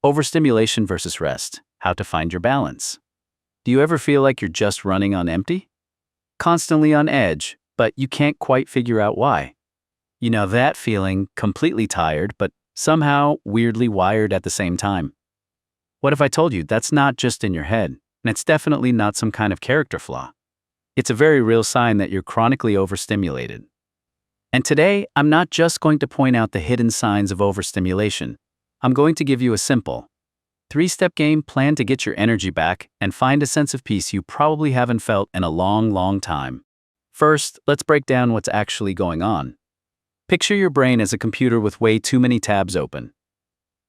Overstimulation versus rest. How to find your balance. Do you ever feel like you're just running on empty? Constantly on edge, but you can't quite figure out why. You know that feeling, completely tired, but somehow weirdly wired at the same time. What if I told you that's not just in your head, and it's definitely not some kind of character flaw? It's a very real sign that you're chronically overstimulated. And today, I'm not just going to point out the hidden signs of overstimulation. I'm going to give you a simple, 3-step game plan to get your energy back and find a sense of peace you probably haven't felt in a long, long time. First, let's break down what's actually going on. Picture your brain as a computer with way too many tabs open.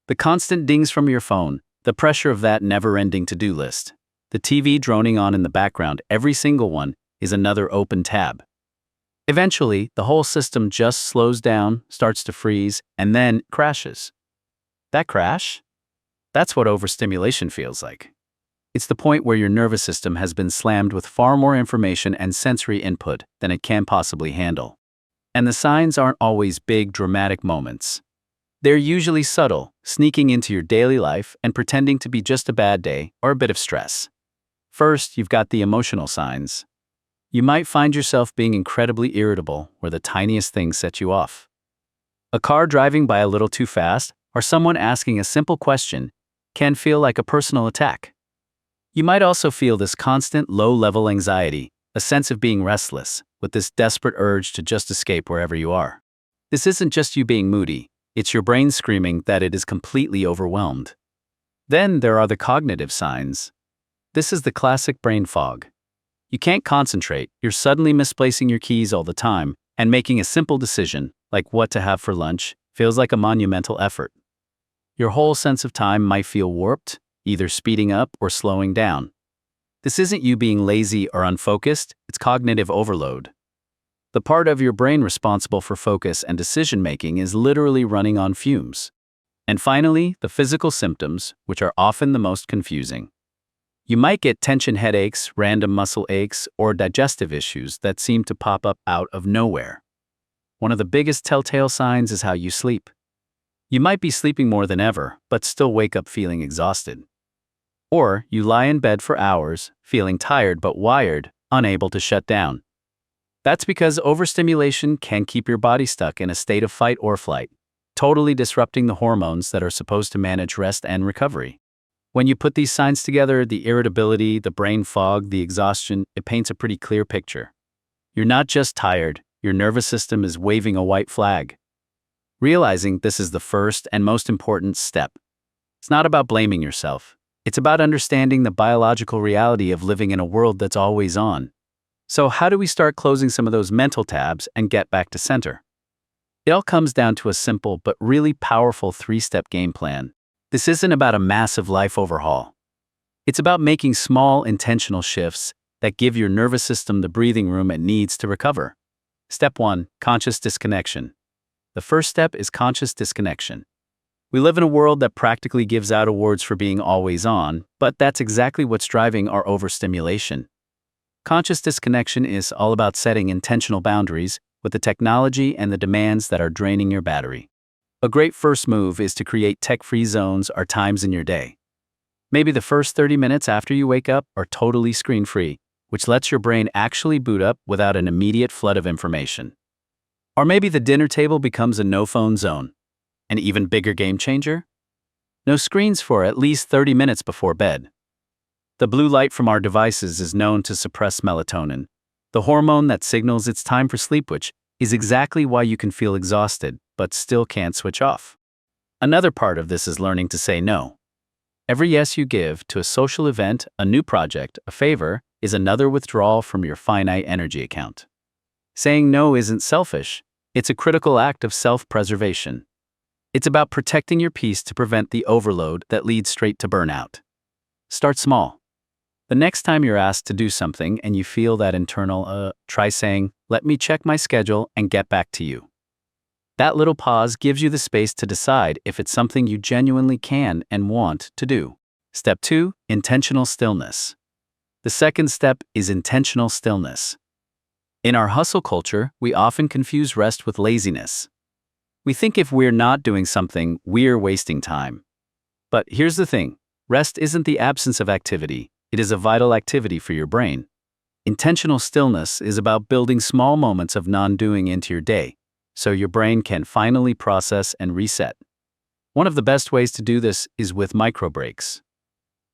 The constant dings from your phone, the pressure of that never-ending to-do list, the TV droning on in the background, every single one is another open tab. Eventually, the whole system just slows down, starts to freeze, and then crashes. That crash? That's what overstimulation feels like. It's the point where your nervous system has been slammed with far more information and sensory input than it can possibly handle. And the signs aren't always big, dramatic moments. They're usually subtle, sneaking into your daily life and pretending to be just a bad day or a bit of stress. First, you've got the emotional signs. You might find yourself being incredibly irritable where the tiniest things set you off. A car driving by a little too fast, or someone asking a simple question, can feel like a personal attack. You might also feel this constant low-level anxiety, a sense of being restless, with this desperate urge to just escape wherever you are. This isn't just you being moody, it's your brain screaming that it is completely overwhelmed. Then there are the cognitive signs. This is the classic brain fog. You can't concentrate, you're suddenly misplacing your keys all the time, and making a simple decision, like what to have for lunch, feels like a monumental effort. Your whole sense of time might feel warped, either speeding up or slowing down. This isn't you being lazy or unfocused, it's cognitive overload. The part of your brain responsible for focus and decision-making is literally running on fumes. And finally, the physical symptoms, which are often the most confusing. You might get tension headaches, random muscle aches, or digestive issues that seem to pop up out of nowhere. One of the biggest telltale signs is how you sleep. You might be sleeping more than ever, but still wake up feeling exhausted. Or you lie in bed for hours, feeling tired but wired, unable to shut down. That's because overstimulation can keep your body stuck in a state of fight or flight, totally disrupting the hormones that are supposed to manage rest and recovery. When you put these signs together, the irritability, the brain fog, the exhaustion, it paints a pretty clear picture. You're not just tired, your nervous system is waving a white flag. Realizing this is the first and most important step. It's not about blaming yourself. It's about understanding the biological reality of living in a world that's always on. So how do we start closing some of those mental tabs and get back to center? It all comes down to a simple but really powerful 3-step game plan. This isn't about a massive life overhaul. It's about making small, intentional shifts that give your nervous system the breathing room it needs to recover. Step 1. Conscious disconnection. The first step is conscious disconnection. We live in a world that practically gives out awards for being always on, but that's exactly what's driving our overstimulation. Conscious disconnection is all about setting intentional boundaries with the technology and the demands that are draining your battery. A great first move is to create tech-free zones or times in your day. Maybe the first 30 minutes after you wake up are totally screen-free, which lets your brain actually boot up without an immediate flood of information. Or maybe the dinner table becomes a no-phone zone. An even bigger game changer? No screens for at least 30 minutes before bed. The blue light from our devices is known to suppress melatonin, the hormone that signals it's time for sleep, which is exactly why you can feel exhausted but still can't switch off. Another part of this is learning to say no. Every yes you give to a social event, a new project, a favor, is another withdrawal from your finite energy account. Saying no isn't selfish. It's a critical act of self-preservation. It's about protecting your peace to prevent the overload that leads straight to burnout. Start small. The next time you're asked to do something and you feel that internal, try saying, "Let me check my schedule and get back to you." That little pause gives you the space to decide if it's something you genuinely can and want to do. Step 2. Intentional stillness. The second step is intentional stillness. In our hustle culture, we often confuse rest with laziness. We think if we're not doing something, we're wasting time. But here's the thing. Rest isn't the absence of activity. It is a vital activity for your brain. Intentional stillness is about building small moments of non-doing into your day, so your brain can finally process and reset. One of the best ways to do this is with micro breaks.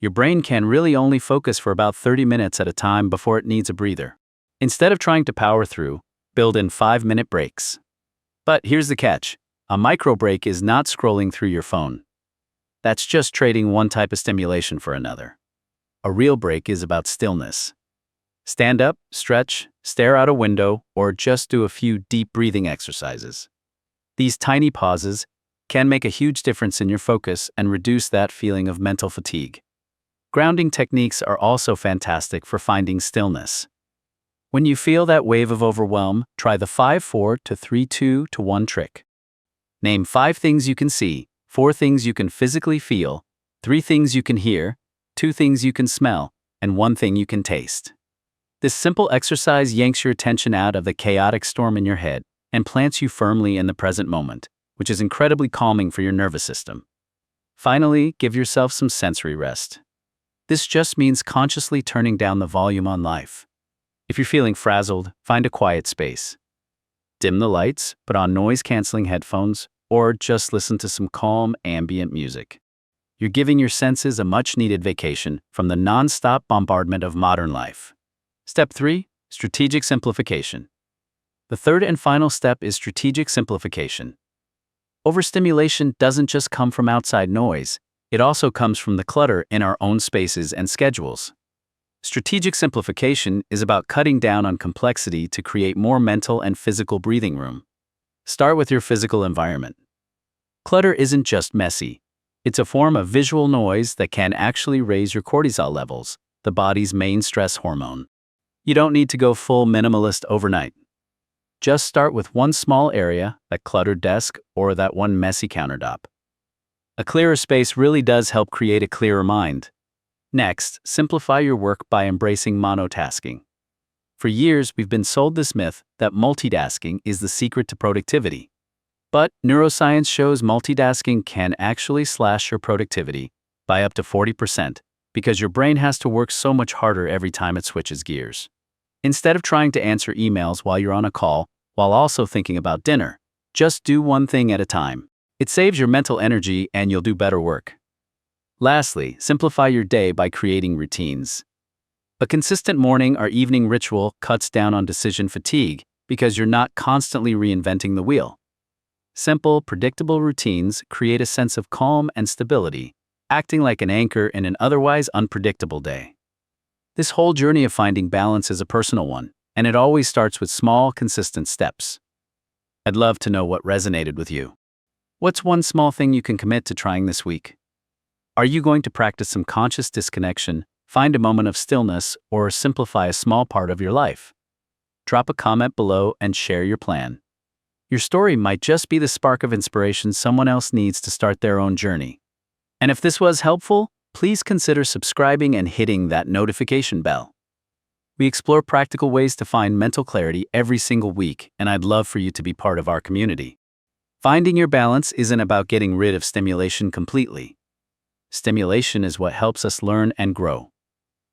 Your brain can really only focus for about 30 minutes at a time before it needs a breather. Instead of trying to power through, build in 5-minute breaks. But here's the catch. A micro break is not scrolling through your phone. That's just trading one type of stimulation for another. A real break is about stillness. Stand up, stretch, stare out a window, or just do a few deep breathing exercises. These tiny pauses can make a huge difference in your focus and reduce that feeling of mental fatigue. Grounding techniques are also fantastic for finding stillness. When you feel that wave of overwhelm, try the 5-4 to 3-2 to 1 trick. Name 5 things you can see, 4 things you can physically feel, 3 things you can hear, 2 things you can smell, and 1 thing you can taste. This simple exercise yanks your attention out of the chaotic storm in your head and plants you firmly in the present moment, which is incredibly calming for your nervous system. Finally, give yourself some sensory rest. This just means consciously turning down the volume on life. If you're feeling frazzled, find a quiet space. Dim the lights, put on noise-canceling headphones, or just listen to some calm, ambient music. You're giving your senses a much-needed vacation from the non-stop bombardment of modern life. Step 3. Strategic simplification. The third and final step is strategic simplification. Overstimulation doesn't just come from outside noise, it also comes from the clutter in our own spaces and schedules. Strategic simplification is about cutting down on complexity to create more mental and physical breathing room. Start with your physical environment. Clutter isn't just messy. It's a form of visual noise that can actually raise your cortisol levels, the body's main stress hormone. You don't need to go full minimalist overnight. Just start with one small area, that cluttered desk, or that one messy countertop. A clearer space really does help create a clearer mind. Next, simplify your work by embracing monotasking. For years, we've been sold this myth that multitasking is the secret to productivity. But neuroscience shows multitasking can actually slash your productivity by up to 40% because your brain has to work so much harder every time it switches gears. Instead of trying to answer emails while you're on a call, while also thinking about dinner, just do one thing at a time. It saves your mental energy and you'll do better work. Lastly, simplify your day by creating routines. A consistent morning or evening ritual cuts down on decision fatigue because you're not constantly reinventing the wheel. Simple, predictable routines create a sense of calm and stability, acting like an anchor in an otherwise unpredictable day. This whole journey of finding balance is a personal one, and it always starts with small, consistent steps. I'd love to know what resonated with you. What's one small thing you can commit to trying this week? Are you going to practice some conscious disconnection, find a moment of stillness, or simplify a small part of your life? Drop a comment below and share your plan. Your story might just be the spark of inspiration someone else needs to start their own journey. And if this was helpful, please consider subscribing and hitting that notification bell. We explore practical ways to find mental clarity every single week, and I'd love for you to be part of our community. Finding your balance isn't about getting rid of stimulation completely. Stimulation is what helps us learn and grow.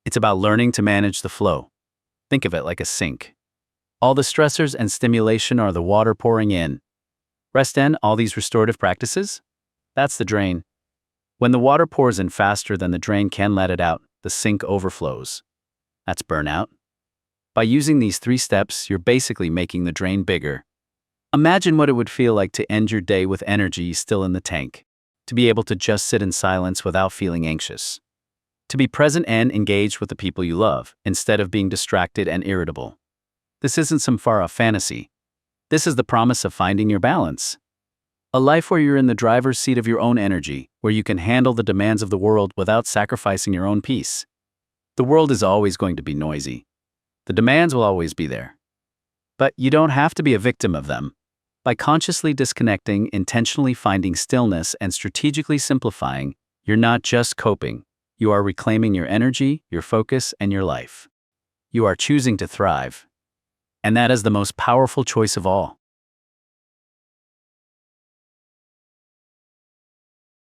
It's about learning to manage the flow. Think of it like a sink. All the stressors and stimulation are the water pouring in. Rest in all these restorative practices? That's the drain. When the water pours in faster than the drain can let it out, the sink overflows. That's burnout. By using these 3 steps, you're basically making the drain bigger. Imagine what it would feel like to end your day with energy still in the tank, to be able to just sit in silence without feeling anxious, to be present and engaged with the people you love, instead of being distracted and irritable. This isn't some far-off fantasy. This is the promise of finding your balance. A life where you're in the driver's seat of your own energy, where you can handle the demands of the world without sacrificing your own peace. The world is always going to be noisy. The demands will always be there. But you don't have to be a victim of them. By consciously disconnecting, intentionally finding stillness, and strategically simplifying, you're not just coping. You are reclaiming your energy, your focus, and your life. You are choosing to thrive. And that is the most powerful choice of all.